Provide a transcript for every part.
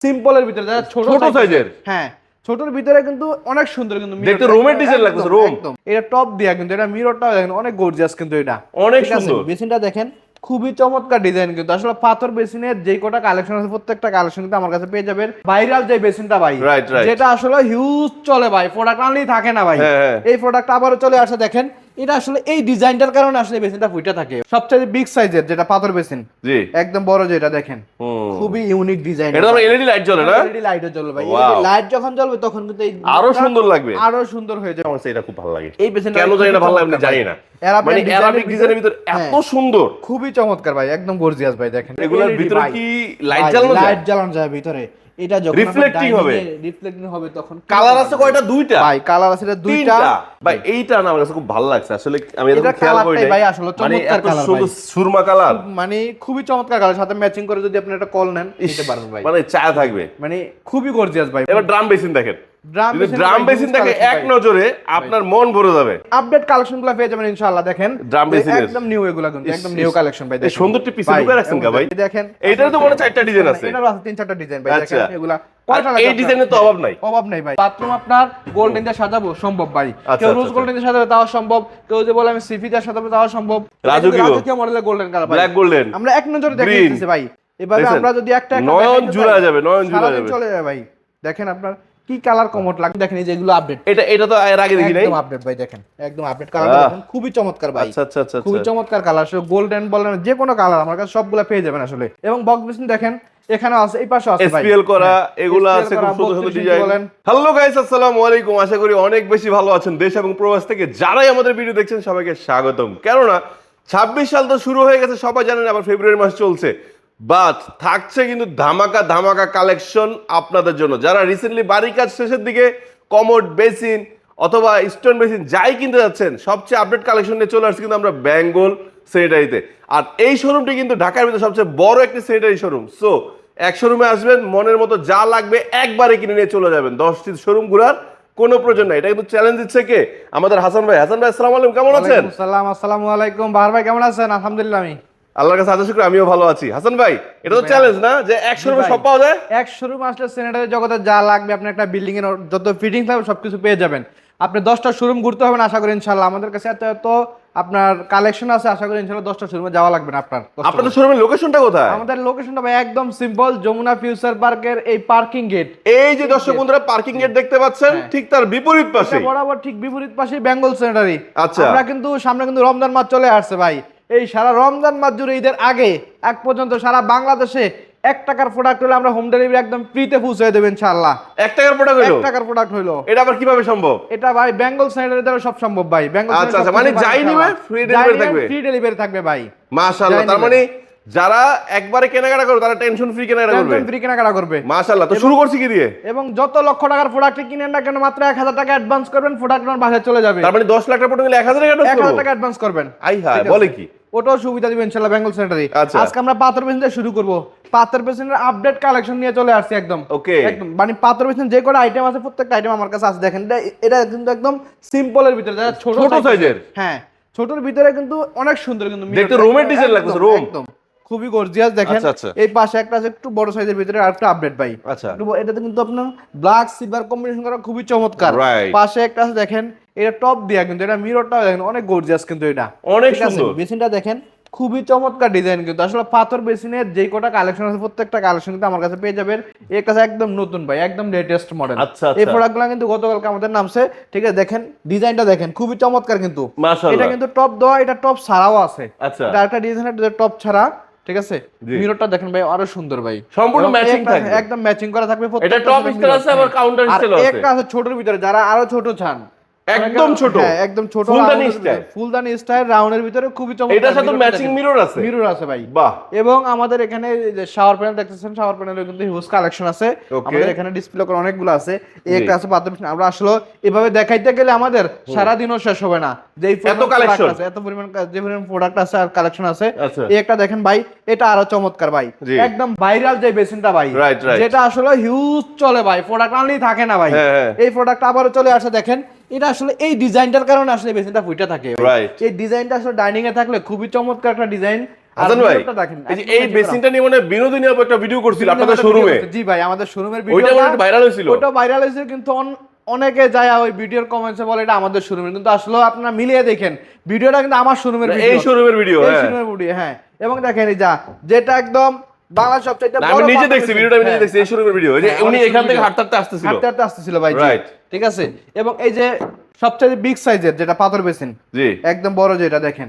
সিম্পলের ভিতরে যারা ছোট সাইজের, হ্যাঁ ছোটর ভিতরে কিন্তু অনেক সুন্দর, কিন্তু দেখতে রোমের ডিজাইন লাগতেছে। রোম একদম এটা টপ দিয়া, কিন্তু এটা মিররটাও দেখেন অনেক গর্জিয়াস, কিন্তু এটা অনেক সুন্দর। বেসিনটা দেখেন খুবই চমৎকার ডিজাইন, কিন্তু আসলে পাথর বেসিনের যে কোটা কালেকশন আছে প্রত্যেকটা কালেকশন কিন্তু আমার কাছে পেয়ে যাবেন। ভাইরাল যে বেসিনটা ভাই, যেটা আসলে হিউজ চলে ভাই, প্রোডাক্ট আনলেই থাকে না ভাই, এই প্রোডাক্ট আবারও চলে আসে। দেখেন এটা আসলে এই ডিজাইনটার কারণে আসলে বেসিনটা ফুটে থাকে। সবচেয়ে বিগ সাইজের যেটা পাথর বেসিন, জি একদম বড় যেটা দেখেন, খুবই ইউনিক ডিজাইন। এটা তো এলইডি লাইট জ্বলে না? এলইডি লাইটও জ্বলবে ভাই, এলইডি লাইট যখন জ্বলবে তখন কিন্তু এই আরো সুন্দর লাগবে, আরো সুন্দর হয়ে যাবে। আমার এটা খুব ভালো লাগে। এই বেসিনটা কেন জানি না ভালো লাগে, আমি জানি না, মানে অ্যারাবিক ডিজাইনের ভিতর এত সুন্দর, খুবই চমৎকার ভাই, একদম গর্জিয়াস ভাই। দেখেন এগুলোর ভিতরে কি লাইট জ্বালানো যায়? লাইট জ্বালানো যায় ভিতরে, এটা যখন রিফ্লেক্টিং হবে, রিফ্লেক্টিং হবে তখন। কালার আছে কয়টা? দুইটা ভাই, কালার আছে দুইটা ভাই। এইটা না আমার কাছে খুব ভালো লাগছে আসলে, আমি এটা খেয়াল করি ভাই, আসলে চমৎকার কালার ভাই, সুরমা কালার, মানে খুবই চমৎকার কালার, সাথে ম্যাচিং করে যদি আপনি একটা কল নেন নিতে পারবেন ভাই, মানে চায়া থাকবে, মানে খুবই গর্জিয়াস ভাই। এবার ড্রাম বেসিন দেখেন, ড্রাম বেসিন দেখে এক নজরে আপনার মন ভরে যাবে। আপডেট কালেকশনগুলো পেয়ে যাবেন ইনশাআল্লাহ। দেখেন ড্রাম বেসিন একদম নিউ, এগুলা কিন্তু একদম নিউ কালেকশন ভাই। এই সুন্দরটি পিছে লুকায় রাখছেন কা ভাই? দেখেন এইটারও তো মনে 4টা ডিজাইন আছে, এটারও আছে 3-4টা ডিজাইন ভাই। দেখেন এগুলা এই ডিজাইনের তো অভাব নাই ভাই। বাথরুম আপনার গোল্ডেন দিয়ে সাজাবো সম্ভব ভাই, কেউ রোজ গোল্ডেন দিয়ে সাজাবে তাও সম্ভব, কেউ যে বলে আমি সিফি দিয়ে সাজাবো তাও সম্ভব। রাজকীয় মডেলের গোল্ডেন কালার, ব্ল্যাক গোল্ডেন আমরা এক নজরে দেখে দিতেছি ভাই। এভাবে আমরা যদি একটা নয়ন জুড়া যাবে, নয়ন জুড়া যাবে, চলে যাবে ভাই। দেখেন আপনার কি কালার কমোড লাগে, দেখেন এই যে এগুলো আপডেট, এটা তো এর আগে দেখি নাই, একদম আপডেট ভাই। দেখেন একদম আপডেট কালার, দেখেন খুবই চমৎকার ভাই। আচ্ছা খুবই চমৎকার কালার, সো গোল্ডেন বলেন যে কোনো কালার আমার কাছে সবগুলা পেয়ে যাবেন আসলে। এবং বক্স বেসিন দেখেন এখানে আছে, এই পাশে আছে ভাই এসপিএল করা, এগুলো আছে খুব সুন্দর সুন্দর ডিজাইন। হ্যালো গাইস, আসসালামু আলাইকুম, আশা করি অনেক বেশি ভালো আছেন। দেশ এবং প্রবাস থেকে যারাই আমাদের ভিডিও দেখছেন সবাইকে স্বাগতম। কেননা 26 সাল তো শুরু হয়ে গেছে, সবাই জানেন, আবার ফেব্রুয়ারি মাস চলছে, বাট থাকছে কিন্তু ধামাকা ধামাকা কালেকশন আপনাদের জন্য। যারা রিসেন্টলি বাড়ির কাজ শেষের দিকে কমোড বেসিন অথবা স্টোন বেসিন যাই কিনতে যাচ্ছেন, সবচেয়ে আপডেট কালেকশন নিয়ে চলে আসছে কিন্তু আমরা বেঙ্গল স্যানিটারিতে। আর এই শোরুমটি কিন্তু ঢাকার ভিতরে সবচেয়ে বড় একটি স্যানিটারি শোরুম। সো এক শোরুমে আসবেন, মনের মতো যা লাগবে একবারে কিনে নিয়ে চলে যাবেন, 10টি শোরুম ঘোরার কোনো প্রয়োজন নাই। এটা কিন্তু চ্যালেঞ্জ দিচ্ছে কে? আমাদের হাসান ভাই। হাসান ভাই আসসালামু আলাইকুম, কেমন আছেন? আসসালামু আলাইকুম বাহার ভাই, কেমন আছেন? আলহামদুলিল্লাহ, আমি আল্লাহর কাছে আশা করি আমিও ভালো আছি। হাসান ভাই, এটা তো চ্যালেঞ্জ না যে এক শোরুমে সব পাওয়া যায়? এক শোরুম আসলে স্যানিটারি জগতে যা লাগবে, আপনি একটা বিল্ডিং এর যত ফিটিংস লাগবে সবকিছু পেয়ে যাবেন। আপনি 10টা শোরুম ঘুরতে হবে না আশা করি ইনশাআল্লাহ। আমাদের কাছে এত আপনার কালেকশন আছে, আশা করি ইনশাআল্লাহ 10টা শোরুমে যাওয়া লাগবে না আপনার। আপনাদের শোরুমের লোকেশনটা কোথায়? আমাদের লোকেশনটা ভাই একদম সিম্পল, যমুনা ফিউচার পার্কের এই পার্কিং গেট, এই যে দর্শক বন্ধুরা পার্কিং গেট দেখতে পাচ্ছেন, ঠিক তার বিপরীত পাশে, বরাবর ঠিক বিপরীত পাশে বেঙ্গল স্যানিটারি। আচ্ছা, আমরা কিন্তু সামনে কিন্তু রমজান মাস চলে আসছে ভাই, এই সারা রমজান মাস জুড়ে ঈদের আগে এক পর্যন্ত সারা বাংলাদেশে 1 টাকার প্রোডাক্ট হলে আমরা হোম ডেলিভারি একদম ফ্রিতে পৌঁছে দেব ইনশাআল্লাহ। 1 টাকার প্রোডাক্ট হলো? 1 টাকার প্রোডাক্ট হলো। এটা আবার কিভাবে সম্ভব? এটা ভাই বেঙ্গল স্যানিটারি দ্বারা সব সম্ভব ভাই। বেঙ্গল আচ্ছা, মানে যাই নিবে ফ্রি ডেলিভারি থাকবে? ফ্রি ডেলিভারি থাকবে ভাই, মাশাআল্লাহ। তার মানে যারা একবারে কেনাকাটা করবে তারা টেনশন ফ্রি কেনাকাটা করবে, টেনশন ফ্রি কেনাকাটা করবে। মাশাআল্লাহ। তো শুরু করছি কি দিয়ে? এবং যত লক্ষ টাকার প্রোডাক্ট কিনেন না কেন মাত্র 1000 টাকা অ্যাডভান্স করবেন, প্রোডাক্ট আপনার বাসায় চলে যাবে। তার মানে 10 লাখ টাকা প্রোডাক্ট নিলে 1000 টাকা অ্যাডভান্স করব? 1000 টাকা অ্যাডভান্স করবেন। আই হায়, বলে কি? ওটাও সুবিধা দিবেন ইনশাআল্লাহ বেঙ্গল স্যানিটারি। আচ্ছা, আজকে আমরা পাথর বেসিন দিয়ে শুরু করব। পাথর বেসিনের আপডেট কালেকশন নিয়ে চলে আসছি একদম। ওকে, একদম মানে পাথর বেসিন যে কোটা আইটেম আছে প্রত্যেকটা আইটেম আমার কাছে আছে। দেখেন এটা কিন্তু একদম সিম্পলের ভিতরে, যারা ছোট সাইজের, হ্যাঁ ছোটর ভিতরে কিন্তু অনেক সুন্দর, কিন্তু দেখতে রোমের ডিজাইন লাগতেছে, রোম একদম খুবই গর্জিয়াস। দেখেন এই পাশে একটা আছে একটু বড় সাইজের ভিতরে আরেকটা আপডেট ভাই। আচ্ছা, এটাতে কিন্তু আপনার ব্ল্যাক সিলভার কম্বিনেশন করা খুবই চমৎকার। পাশে একটা আছে দেখেন, এটা টপ দিয়া, কিন্তু এটা মিররটাও দেখেন অনেক গর্জিয়াস, কিন্তু এটা অনেক সুন্দর। বেসিনটা দেখেন খুবই চমৎকার ডিজাইন, কিন্তু আসলে পাথর বেসিনের যে কোটা কালেকশন আছে প্রত্যেকটা কালেকশন কিন্তু আমার কাছে পেয়ে যাবেন। এর কাছে একদম নতুন ভাই, একদম লেটেস্ট মডেল। এই প্রোডাক্টগুলো কিন্তু গতকালকে আমাদের নামছে, ঠিক আছে? দেখেন ডিজাইনটা দেখেন খুবই চমৎকার, কিন্তু এটা কিন্তু টপ দেওয়া, এটা টপ ছাড়াও আছে। আচ্ছা, এটা একটা ডিজাইনের টপ ছাড়া, ঠিক আছে? মিররটা দেখেন ভাই আরো সুন্দর ভাই, সম্পূর্ণ ম্যাচিং থাকবে, একদম ম্যাচিং করা থাকবে। এটা টপ স্টাইল আছে, আবার কাউন্টার স্টাইল আছে। একটা আছে ছোটর ভিতরে, যারা আরো ছোট চান, একদম ছোট, হ্যাঁ একদম ছোট, ফুলদানি স্টাইল রাউন্ডের ভিতরে খুবই চমৎকার। এটার সাথে ম্যাচিং মিরর আছে ভাই, বাহ। এবং আমাদের এখানে যে শাওয়ার প্যানেল দেখতেছেন, শাওয়ার প্যানেলের কিন্তু হিউজ কালেকশন আছে আমাদের এখানে, ডিসপ্লে করা অনেকগুলো আছে। এই একটা আছে পাথর বেসিন। আমরা আসলে এভাবে দেখাইতে গেলে আমাদের সারা দিনও শেষ হবে না, যে এত কালেকশন আছে, এত পরিমাণ যে পরিমাণ প্রোডাক্ট আছে আর কালেকশন আছে। এই একটা দেখেন ভাই, এটা আরো চমৎকার ভাই, একদম ভাইরাল যে বেসিনটা ভাই, যেটা আসলে হিউজ চলে ভাই, প্রোডাক্ট আনলেই থাকে না ভাই, এই প্রোডাক্ট আবারও চলে আসে। দেখেন এটা আসলে এই ডিজাইনটার কারণে আসলে বেসিনটা ফুটে থাকে। এই ডিজাইনটা আসলে ডাইনিং এ থাকলে খুবই চমৎকার একটা ডিজাইন, হাসান ভাই এই বেসিনটা নিয়ে মানে বিনোদিনী আপু একটা ভিডিও করছিল আপনাদের শোরুমে। জি ভাই, আমাদের শোরুমের ভিডিও ওইটা মানে ভাইরাল হয়েছিল। ওটা ভাইরাল হয়েছিল, কিন্তু অনেকে যায় ওই ভিডিওর কমেন্টসে বলে এটা আমাদের শোরুমের, কিন্তু আসলে আপনারা মিলিয়ে দেখেন ভিডিওটা কিন্তু আমার শোরুমের ভিডিও, এই শোরুমের ভিডিও, এই শোরুমের ভিডিও। হ্যাঁ, এবং দেখেন এই যেটা একদম বাংলার সবচেয়ে বড়, আমি নিজে দেখছি ভিডিওটা, আমি নিজে দেখছি এই শোরুমের ভিডিও। এই যে উনি এখান থেকে হাঁটতে আসতেছিল ভাই, রাইট, ঠিক আছে। এবং এই যে সবচেয়ে বিগ সাইজের যেটা পাথর বেসিন, জি একদম বড়, যেটা দেখেন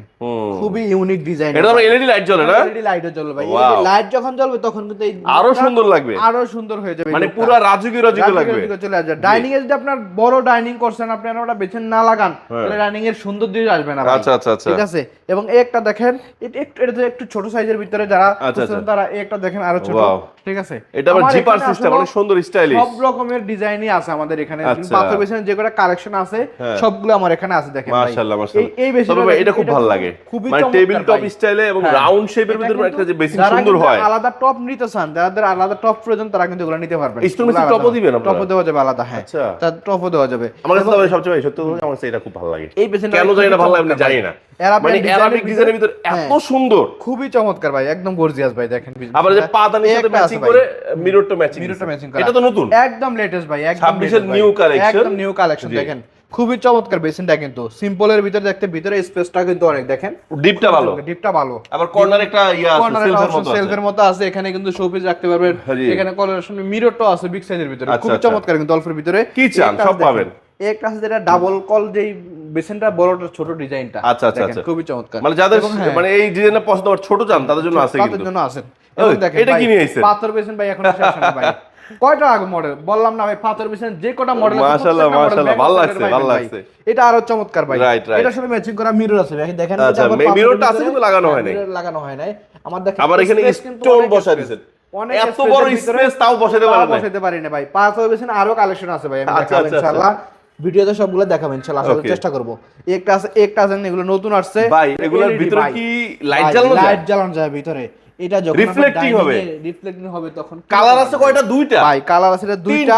খুবই ইউনিক ডিজাইন। এটা তো এলইডি লাইট জ্বলে না? এলইডি লাইটও জ্বলবে ভাই। এলইডি লাইট যখন জ্বলবে তখন কিন্তু এই আরো সুন্দর লাগবে, আরো সুন্দর হয়ে যাবে, মানে পুরো রাজকীয় লাগবে। চলে আসবে ডাইনিং এ। যদি আপনার বড় ডাইনিং করছেন, আপনারা ওটা বেসিন না লাগান, তাহলে ডাইনিং এর সৌন্দর্য আসবে না ভাই। আচ্ছা আচ্ছা আচ্ছা, ঠিক আছে। এবং এই একটা দেখেন, এটা একটু ছোট সাইজের ভিতরে যারা তারা এই একটা দেখেন আরো ছোট, ঠিক আছে। এটা আবার জিপার সিস্টেম, অনেক সুন্দর স্টাইলিশ, সব রকমের ডিজাইনই আছে আমাদের এখানে। পাথর বেসিনের যে কটা কালেকশন আছে সবগুলো আমার এখানে আছে, দেখেন ভাই। মাশাআল্লাহ মাশাআল্লাহ, এই বেসিনটা এটা খুব ভালো লাগে, মানে টেবিল টপ স্টাইলে এবং রাউন্ড শেপের ভিতরে একটা যে বেসিন সুন্দর হয়। আলাদা টপ নিতে চান, যাদের আলাদা টপ প্রয়োজন তারা কিন্তু এগুলো নিতে পারবেন। স্টোনলেস টপও দিবেন আপনারা? টপও দেওয়া যাবে আলাদা, হ্যাঁ, আচ্ছা, তার টপও দেওয়া যাবে। আমার কাছে তবে সবচেয়ে সত্যি কথা আমার কাছে এটা খুব ভালো লাগে। এই বেসিনটা কেন জানি না ভালো লাগে, আমি জানি না, মানে অ্যারাবিক ডিজাইনের ভিতর এত সুন্দর, খুবই চমৎকার ভাই, একদম গর্জিয়াস ভাই। দেখেন আবার যে পাতানির সাথে ম্যাচিং করে মিররটা ম্যাচিং করা, এটা তো নতুন, একদম লেটেস্ট ভাই, একদম 26 এর নিউ কালেকশন, একদম নিউ কালেকশন। দেখেন খুবই চমৎকার বেসিনটা, কিন্তু সিম্পলের ভিতর দেখতে ভিতরে স্পেসটা কিন্তু অনেক, দেখেন ডিপটা ভালো, আবার কর্নার একটা ইয়া আছে, সেলফের মতো আছে, এখানে কিন্তু শোপিস রাখতে পারবেন। এখানে কলারেশন মিররটাও আছে বিগ সাইজের ভিতরে, খুবই চমৎকার কিন্তু অল্পের ভিতরে কি চান সব পাবেন। একটা আছে যেটা ডাবল কল, যেই বেসিনটা বড়টা ছোট ডিজাইনটা, আচ্ছা আচ্ছা আচ্ছা, খুবই চমৎকার। মানে যাদের মানে এই ডিজাইনটা পছন্দ আর ছোট চান তাদের জন্য আছে, কিন্তু তাদের জন্য আছে। এবং দেখেন এটা কি নিয়ে আইছেন পাথর বেসিন ভাই, এখন শেষ না ভাই। কয়টা আগে মডেল বললাম না ভাই, পাথর বেসিন যে কটা মডেল আছে মাশাআল্লাহ মাশাআল্লাহ, ভালো লাগছে। এটা আরো চমৎকার ভাই। এটার সাথে ম্যাচিং করা মিরর আছে, দেখেন আচ্ছা, মিররটা আছে কিন্তু লাগানো হয় নাই, মিরর লাগানো হয় নাই। আমার দেখেন আবার এখানে স্টোন বসায় দিয়েছেন, অনেক এত বড় স্পেস তাও বসাতে পারি না ভাই। পাথর বেসিন আরো কালেকশন আছে ভাই, আমি দেখাবো ইনশাআল্লাহ, ভিডিওতে সবগুলো দেখাবো ইনশাআল্লাহ, আসলে চেষ্টা করব। একটা আছে এগুলো নতুন আসছে ভাই, এগুলোর ভিতরে কি লাইট জ্বালানো যায় ভিতরে? এটা যখন রিফ্লেক্টিং হবে তখন কালার আছে কয়টা? দুইটা ভাই, কালার আছে দুইটা।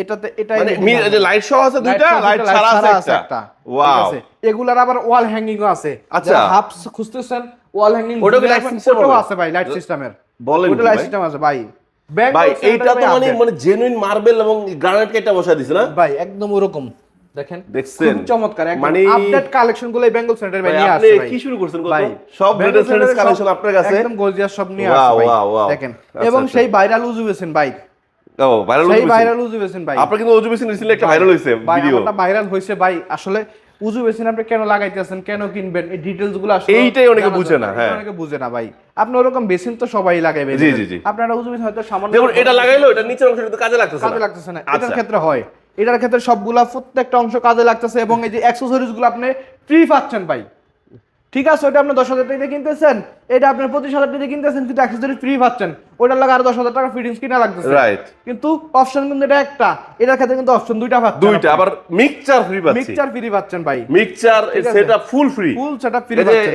এটাতে মানে যে লাইট সহ আছে দুইটা, লাইট ছাড়া আছে একটা। ওয়াও, এগুলার আবার ওয়াল হ্যাঙ্গিং ও আছে। আচ্ছা, হাফ খুঁজতেছেন ওয়াল হ্যাঙ্গিং, ওটা কি লাইট সিস্টেম আছে ভাই? লাইট সিস্টেমের বলেন, ওটা লাইট সিস্টেম আছে ভাই। ভাই এইটা তো মানে জেনুইন মার্বেল এবং গ্রানাইট কেটে বসায় দিছে না ভাই, একদম ওরকম। দেখেন দেখছেন, খুব চমৎকার, একদম আপডেট কালেকশন গুলো বেঙ্গল সেন্টার ভাই নিয়ে আসছে। আপনি কি শুরু করছেন ভাই? সব লেটেস্ট কালেকশন আপনার কাছে একদম গর্জিয়াস সব নিয়ে আসছে ভাই, দেখেন। এবং সেই ভাইরাল উজু বেসিন ভাই, ভাইরাল উজু বেসিন ভাই, আপনার কিন্তু উজু বেসিন রিসেন্টলি একটা ভাইরাল হইছে ভিডিও, এটা ভাইরাল হইছে ভাই। আসলে উজু বেসিন আপনি কেন লাগাইতেছেন, কেন কিনবেন, এই ডিটেইলস গুলো আসলে এইটাই অনেকে বুঝে না। হ্যাঁ, অনেকে বুঝে না ভাই। আপনি ওরকম বেসিন তো সবাই লাগাইবে, জি জি জি, আপনারা উজু বেসিন হয়তো সামান্য যেমন এটা লাগাইলো, এটা নিচের অংশটা তো কাজে লাগতেছে না। এটার ক্ষেত্রে হয়, এটার ক্ষেত্রে সবগুলা প্রত্যেকটা অংশ কাজে লাগতেছে। এবং এই যে অ্যাকসেসরিজ গুলো আপনি ফ্রি পাচ্ছেন ভাই, ঠিক আছে। ওটা আপনি 10,000 টাকা দিয়ে কিনতেছেন, এটা আপনি 25,000 টাকা দিয়ে কিনতেছেন, কিন্তু অ্যাকসেসরি ফ্রি পাচ্ছেন। ওটার লাগে আর 10,000 টাকা ফিটিংস কিনা লাগতেছে, রাইট। কিন্তু অপশন কিন্তু এটা একটা, এটার ক্ষেত্রে কিন্তু অপশন দুইটা পাচ্ছেন, দুইটা। আবার মিক্সচার ফ্রি পাচ্ছেন ভাই, mixture setup full setup free পাচ্ছেন,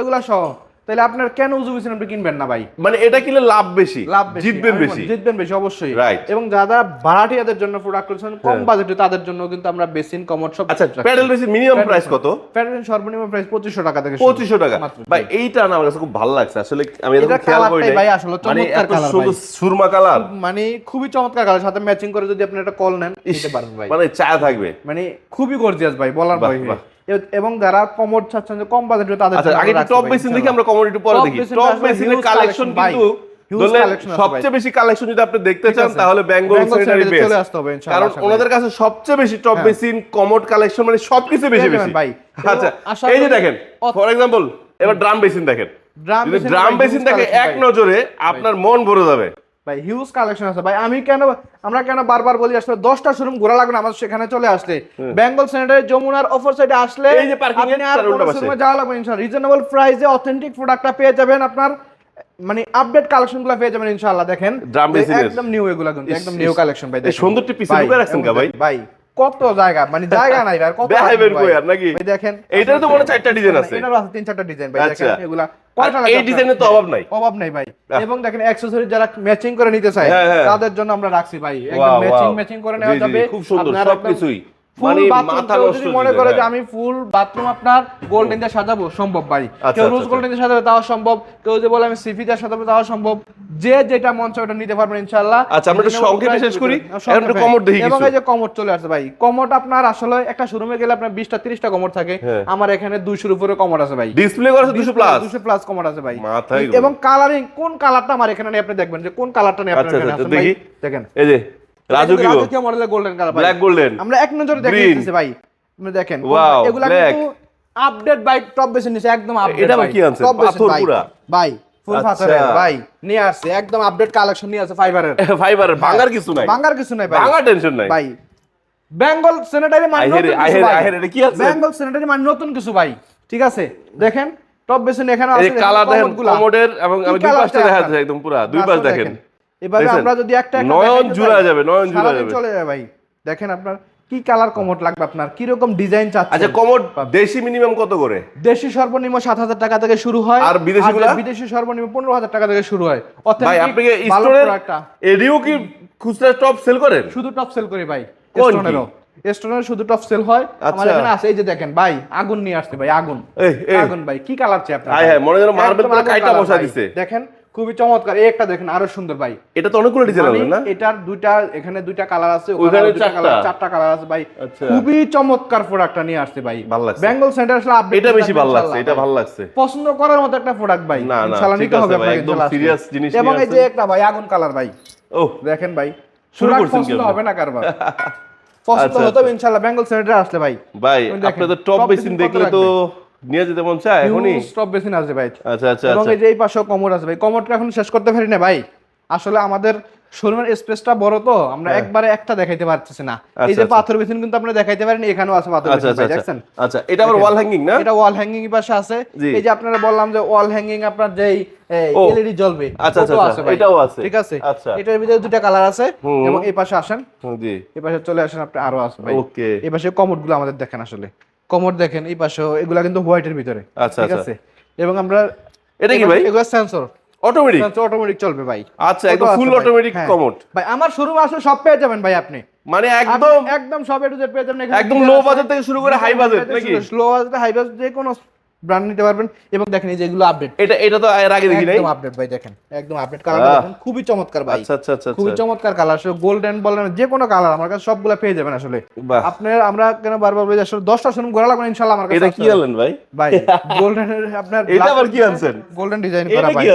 এগুলা সহ। তাহলে আপনার কেন উজু বেসিন আপনি কিনবেন না ভাই? মানে এটা কিনলে লাভ বেশি, জিতবেন বেশি অবশ্যই, রাইট। এবং যারা ভাড়াটিয়াদের জন্য প্রোডাক্ট করছেন কম বাজেটে, তাদের জন্য কিন্তু আমরা বেসিন কমোড সব। আচ্ছা, প্যাডেল বেসিন মিনিমাম প্রাইস কত? প্যাডেল সর্বনিম্ন প্রাইস 2500 টাকা থেকে 2500 টাকা ভাই। এইটা না আমার কাছে খুব ভালো লাগছে আসলে, আমি এটা খেয়াল করি নাই ভাই। আসলে চমৎকার কালার ভাই, সুরমা কালার, মানে খুবই চমৎকার কালার। সাথে ম্যাচিং করে যদি আপনি একটা কল নেন নিতে পারবেন ভাই, মানে চা থাকবে, মানে খুবই গর্জিয়াস ভাই, বলার ভাই। এবং যারা কমোড চাচ্ছেন যে কম বাজেটে, তাদের আগে টপ বেসিন দেখি, আমরা কমোড একটু পরে দেখি। টপ বেসিনের কালেকশন কিন্তু সবচেয়ে বেশি কালেকশন যদি আপনি দেখতে চান তাহলে বেঙ্গল সেন্টারি বেস চলে আসতে হবে ইনশাআল্লাহ, কারণ ওনাদের কাছে সবচেয়ে বেশি টপ বেসিন কমোড কালেকশন, মানে সবকিছু বেশি ভাই। আচ্ছা, এই যে দেখেন ফর एग्जांपल এবার ড্রাম বেসিন দেখেন, ড্রাম বেসিন দেখে এক নজরে আপনার মন ভরে যাবে ভাই। হিউজ কালেকশন আছে ভাই। আমরা কেন বারবার বলি আসলে 10টা শোরুম ঘোরা লাগবে না, আমাদের সেখানে চলে আসলে বেঙ্গল সেন্টারে যমুনার অফার সাইডে আসলে এই যে পার্কিং এর উল্টা পাশে যাওয়া লাগবে ইনশাআল্লাহ। রিজনেবল প্রাইসে অথেন্টিক প্রোডাক্টটা পেয়ে যাবেন, আপনার মানে আপডেট কালেকশনগুলো পেয়ে যাবেন ইনশাআল্লাহ। দেখেন একদম নিউ, এগুলা কিন্তু একদম নিউ কালেকশন ভাই। দেখেন সুন্দরটি পিছে লুকে রাখছেন ভাই, ভাই কত জায়গা, মানে জায়গা নাই ভাই, কত দেখাইবেন কই আর নাকি ভাই। দেখেন এইটার তো মনে 4টা ডিজাইন আছে, এটার আছে 3-4টা ডিজাইন ভাই। দেখেন এগুলা কয়টা লাগে, এই ডিজাইনের তো অভাব নাই ভাই। এবং দেখেন অ্যাকসেসরি যারা ম্যাচিং করে নিতে চায় তাদের জন্য আমরা রাখছি ভাই, একদম ম্যাচিং করে নেওয়া যাবে। খুব সুন্দর সবকিছুই ফুল বাথরুম যদি মনে করে যে আমি ফুল বাথরুম আপনার গোল্ডেন দিয়ে সাজাবো, সম্ভব ভাই। কেউ রোজ গোল্ডেন দিয়ে সাজাবে তাও সম্ভব, কেউ যে বলে আমি সিফি দিয়ে সাজাবো তাও সম্ভব, যে যেটা মন চায় ওটা নিতে পারবেন ইনশাআল্লাহ। আচ্ছা আমরা একটু সংক্ষেপে শেষ করি, এখন একটু কমোড দেখি। এবং এই যে কমোড চলে আসছে ভাই, কমোড আপনার আসলে একটা শোরুমে গেলে আপনার 20টা 30টা কমোড থাকে, আমার এখানে 200 এর উপরে কমোড আছে ভাই। ডিসপ্লে করা আছে 200 প্লাস কমোড আছে ভাই। মাথায় এবং কালারিং কোন কালারটা আমার এখানে নেই আপনি দেখবেন যে কোন কালারটা নেই আপনার এখানে আছে ভাই। দেখেন এই যে রাজকীয় মডেলের গোল্ডেন কালার ভাই, ব্ল্যাক গোল্ডেন আমরা এক নজরে দেখে দিতেছি ভাই। আপনি দেখেন এগুলা কিন্তু আপডেট বাই টপ বেশি নিছে, একদম আপডেট। এটা কি আনছে পাথর পুরা ভাই, ফুল পাথরের ভাই নিয়ে আসছে, একদম আপডেট কালেকশন নিয়ে আসছে ফাইবারের। ফাইবারের ভাঙার কিছু নাই, ভাঙার কিছু নাই ভাই, ভাঙার টেনশন নাই ভাই। বেঙ্গল স্যানিটারি মানে নতুন কিছু ভাই, এটা কি আছে? বেঙ্গল স্যানিটারি মানে নতুন কিছু ভাই, ঠিক আছে। দেখেন টপ বেশি এখানে আছে, এই কালার দেখেন কমোডের, এবং আমি দুই পাশটা দেখা যাচ্ছে একদম পুরা দুই পাশ দেখেন। এবারে আমরা যদি একটা নয়ন জুড়া যাবে, নয়ন জুড়া যাবে, চলে যাবে ভাই। দেখেন আপনার কি কালার কমোড লাগবে, আপনার কি রকম ডিজাইন চাচ্ছেন। আচ্ছা কমোড দেশি মিনিমাম কত করে? দেশি সর্বনিম্ন 7000 টাকা থেকে শুরু হয়, আর বিদেশিগুলো? বিদেশি সর্বনিম্ন 15000 টাকা থেকে শুরু হয়। ভাই আপনি কি স্টোরের এডিও কি খুচরা টপ সেল করেন? শুধু টপ সেল করি ভাই, স্টোনের শুধু টপ সেল হয় আমার এখানে আছে। এই যে দেখেন ভাই, আগুন নিয়ে আসছে ভাই, আগুন আগুন ভাই, কি কালার চাই আপনার? হ্যাঁ মনে যেন মার্বেল পুরো কাইটা বসা দিছে। দেখেন খুবই চমৎকার, এই একটা দেখেন আরো সুন্দর ভাই। এটা তো অনেকগুলো ডিজাইন আছে না? এটার দুইটা, এখানে দুইটা কালার আছে, ওখানে চারটা কালার আছে ভাই। খুবই চমৎকার প্রোডাক্টটা নিয়ে আসছে ভাই, ভালো লাগছে। বেঙ্গল সেন্টার আসলে আপডেট, এটা বেশি ভালো লাগছে, এটা ভালো লাগছে, পছন্দ করার মতো একটা প্রোডাক্ট ভাই। ইনশাআল্লাহ নিতে হবে আপনাকে, একদম সিরিয়াস জিনিস। এবং এই যে একটা ভাই আগুন কালার ভাই, ও দেখেন ভাই, শুরু করছেন কি? পছন্দ হবে না কারবার, পছন্দ হতো ইনশাআল্লাহ বেঙ্গল সেন্টার আসলে ভাই। ভাই আপনি তো টপ বেসিন দেখলে তো নিয়ে যেতে মন চায় এখনই। টপ বেসিন আছে ভাই। আচ্ছা আচ্ছা। এবং এই যে এই পাশেও কমোড আছে ভাই, কমোডটা এখন শেষ করতে পারি না ভাই, আসলে আমাদের শোরুমের স্পেসটা বড় তো আমরা একবারে একটা দেখাইতে পারতেছি না। এই যে পাথর বেসিন কিন্তু আপনি দেখাইতে পারেন, এখানেও আছে পাথর বেসিন ভাই, দেখছেন? আচ্ছা এটা আবার ওয়াল হ্যাঙ্গিং না? এটা ওয়াল হ্যাঙ্গিং এর পাশে আছে। এই যে আপনারা বললাম যে ওয়াল হ্যাঙ্গিং আপনার যেই এলইডি জ্বলবে, আচ্ছা আচ্ছা আছে ভাই, এটাও আছে, ঠিক আছে। এটার ভিতরে দুটো কালার আছে। এবং এই পাশে আসেন, জি এই পাশে চলে আসেন, আপনি আরো আছে ভাই। ওকে, এই পাশে কমোডগুলো আমাদের দেখেন, আসলে কমোড দেখেন এই পাশে, এগুলা কিন্তু হোয়াইটের ভিতরে, ঠিক আছে। এবং আমরা এটা কি ভাই? এগুলা সেন্সর অটোমেটিক, অটোমেটিক চলবে ভাই। আচ্ছা একদম ফুল অটোমেটিক কমোড ভাই। আমার শোরুমে আসলে সব পেয়ে যাবেন ভাই, আপনি মানে একদম একদম সব এ টু জেড পেয়ে যাবেন এখানে, একদম লো বাজেট থেকে শুরু করে হাই বাজেট নাকি? লো বাজেট হাই বাজেট যে কোনো ব্র্যান্ড নিতে পারবেন। এবং দেখেন এই যে এগুলো আপডেট, এটা তো এর আগে দেখি নাই, একদম আপডেট ভাই। দেখেন একদম আপডেট কালার, দেখেন খুবই চমৎকার ভাই। আচ্ছা আচ্ছা আচ্ছা, খুবই চমৎকার কালার, আসলে গোল্ডেন বলেন যে কোনো কালার আমার কাছে সবগুলো পেয়ে যাবেন আসলে। আপনার আমরা কেন বারবার বলি আসলে 10টা শোরুম ঘোরা লাগবে ইনশাআল্লাহ আমার কাছে। এটা কি আনলেন ভাই? ভাই গোল্ডেনের আপনার এটা আবার কি আনছেন? গোল্ডেন ডিজাইন করা ভাই,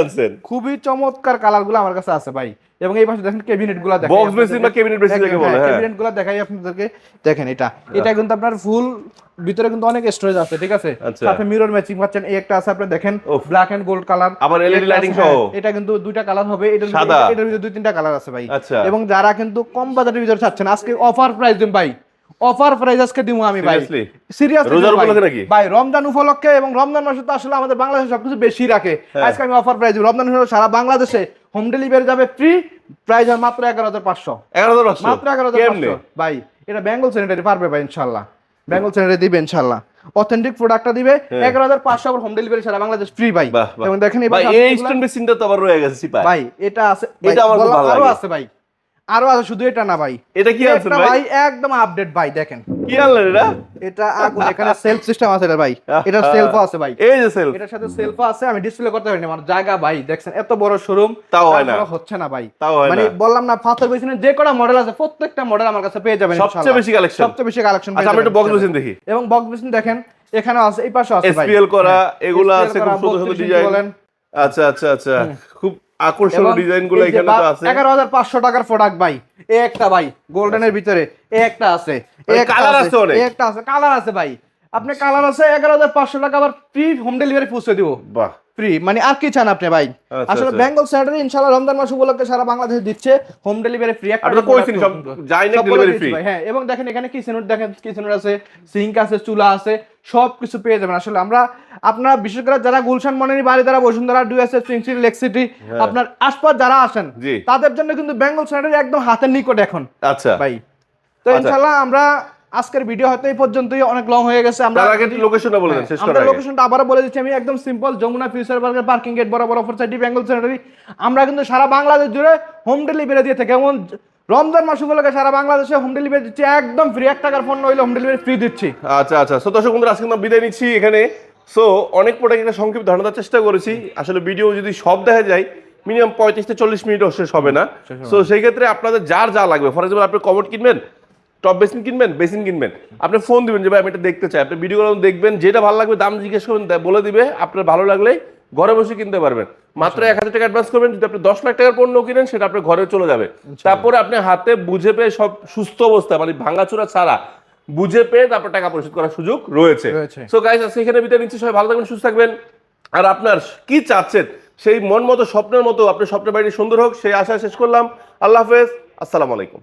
খুবই চমৎকার কালারগুলো আমার কাছে আছে ভাই। এবং এই পাশে দেখেন ক্যাবিনেটগুলো দেখেন, বক্স বেসিন বা ক্যাবিনেট বেসিন যাকে বলে, হ্যাঁ ক্যাবিনেটগুলো দেখাই আপনাদেরকে। দেখেন এটা কিন্তু আপনার ফুল ভিতরে কিন্তু অনেক স্টোরেজ আছে, ঠিক আছে। সাথে মিরর ম্যাচিং পাচ্ছেন, এই একটা আছে আপনি দেখেন ব্ল্যাক এন্ড গোল্ড কালার, আবার এলইডি লাইটিং সহ। এটা কিন্তু দুইটা কালার হবে, এটার ভিতরে দুই তিনটা কালার আছে ভাই। এবং যারা কিন্তু কম বাজেটের ভিতরে চাচ্ছেন, আজকে অফার প্রাইস দিন ভাই, অফার প্রাইস আজকে দিমু আমি ভাই, সিরিয়াসলি রোজার উপলক্ষে নাকি ভাই? রমজান উপলক্ষে, এবং রমজান মাসে তো আসলে আমাদের বাংলাদেশে সবকিছু বেশি রাখে। আজকে আমি অফার প্রাইস দিব, রমজান মাসে সারা বাংলাদেশে হোম ডেলিভারি যাবে ফ্রি, প্রাইস হয় মাত্র 11500, মাত্র 11500 ভাই। এটা বেঙ্গল স্যানিটারি পারবে ভাই ইনশাআল্লাহ, বেঙ্গল স্যানিটারি দিবে ইনশাআল্লাহ, অথেন্টিক প্রোডাক্টটা দিবে 11500 আর হোম ডেলিভারি সারা বাংলাদেশ ফ্রি ভাই। এবং দেখেন এই স্টোন বেসিনটা তো আবার রয়ে গেছে সিপাই ভাই, এটা আছে, এটা আমার খুব ভালো লাগে, আরো আছে ভাই, আরো আছে, শুধু এটা না ভাই। এটা কি আছে ভাই? একদম আপডেট ভাই, দেখেন কি আনলেন এটা? এটা আগুন, এখানে সেলফ সিস্টেম আছে এটা ভাই, এটা সেলফও আছে ভাই, এই যে সেলফ, এটার সাথে সেলফও আছে। আমি ডিসপ্লে করতে পারিনি, আমার জায়গা ভাই, দেখছেন এত বড় শোরুম তাও হয় না, হচ্ছে না ভাই। মানে বললাম না, পাথর বেসিনের যে কোটা মডেল আছে প্রত্যেকটা মডেল আমার কাছে পেয়ে যাবেন ইনশাআল্লাহ, সবচেয়ে বেশি কালেকশন, সবচেয়ে বেশি কালেকশন। আচ্ছা আমরা একটু বক্স বেসিন দেখি। এবং বক্স বেসিন দেখেন এখানে আছে, এই পাশে আছে ভাই, এসপিএল করা, এগুলো আছে খুব সুন্দর সুন্দর ডিজাইন। আচ্ছা আচ্ছা আচ্ছা, খুব আকর্ষণীয় ডিজাইনগুলো এখানে তো আছে। 11500 টাকার প্রোডাক্ট ভাই, এই একটা ভাই গোল্ডেনের ভিতরে, এই একটা আছে, এই কালার আছে অনেক, এই একটা আছে, কালার আছে ভাই। আপনি কালার আছে 11500 টাকা, আবার ফ্রি হোম ডেলিভারি পৌঁছে দিব। বাহ, ফ্রি মানে আর কি চান আপনি ভাই? আসলে বেঙ্গল স্যানিটারি ইনশাআল্লাহ রমজান মাস উপলক্ষে সারা বাংলাদেশে দিচ্ছে হোম ডেলিভারি ফ্রি। আপনারা কইছেন সব যায়নি ডেলিভারি ফ্রি। হ্যাঁ, এবং দেখেন এখানে কিচেনউড, দেখেন কিচেনউড আছে, সিঙ্ক আছে, চুলা আছে, সবকিছু পেয়ে যাবেন। আসলে আমরা আপনারা বিশেষ করে যারা গুলশান মনেরি বাড়ি, যারা বসুন্ধরা, ডুএসএস, প্রিন্সিল, লেক সিটি, আপনার আশপাশ যারা আসেন তাদের জন্য কিন্তু বেঙ্গল স্যানিটারি একদম হাতের নিকট এখন। আচ্ছা ভাই, তো ইনশাআল্লাহ আমরা আজকের ভিডিও হয়তো এই পর্যন্তই, অনেক লং হয়ে গেছে। আমরা লোকেশনটা বলে দেন শেষ করার আগে। আমরা লোকেশনটা আবারো বলে দিচ্ছি, আমি একদম সিম্পল, যমুনা ফিউচার পার্কের পার্কিং গেট বরাবর অফার সাইডে বেঙ্গল স্যানিটারি। আমরা কিন্তু সারা বাংলাদেশ জুড়ে হোম ডেলিভারি দিয়ে থাকি, এবং রমজান মাস উপলক্ষে সারা বাংলাদেশে হোম ডেলিভারি দিচ্ছি, একদম ফ্রি। 1 টাকার ফোন হইলে হোম ডেলিভারি ফ্রি দিচ্ছি। আচ্ছা আচ্ছা, সো দর্শক বন্ধুরা আজকে আমরা বিদায় নিচ্ছি এখানে। সো অনেক প্রোডাক্ট একটা সংক্ষিপ্ত ধারণা দেওয়ার চেষ্টা করেছি। আসলে ভিডিও যদি সব দেখা যায় মিনিমাম 35 থেকে 40 মিনিটও শেষ হবে না। সো সেই ক্ষেত্রে আপনাদের যার যা লাগবে, ফর এক্সাম্পল আপনি কমোড কিনবেন, টপ বেসিন কিনবেন, বেসিন কিনবেন, আপনি ফোন দিবেন যে ভাই আমি এটা দেখতে চাই, আপনি ভিডিওগুলো দেখবেন, যেটা ভালো লাগবে দাম জিজ্ঞেস করবেন, বলে দিবে, আপনার ভালো লাগলে ঘরে বসে কিনতে পারবেন। মাত্র 1000 টাকা অ্যাডভান্স করবেন, যদি আপনি 10 লাখ টাকার পণ্য কিনেন সেটা আপনার ঘরে চলে যাবে। তারপরে আপনি হাতে বুঝে পেয়ে সব সুস্থ অবস্থা মানে ভাঙাচোরা ছাড়া বুঝে পেয়ে তারপর টাকা পরিশোধ করার সুযোগ রয়েছে। সো গাইস আজকে এখানে বিদায় নিচ্ছি, সবাই ভালো থাকবেন, সুস্থ থাকবেন। আর আপনার কি চাচ্ছেন সেই মন মতো স্বপ্নের মতো আপনার স্বপ্নের বাড়িটি সুন্দর হোক সেই আশা শেষ করলাম। আল্লাহ হাফেজ, আসসালামু আলাইকুম।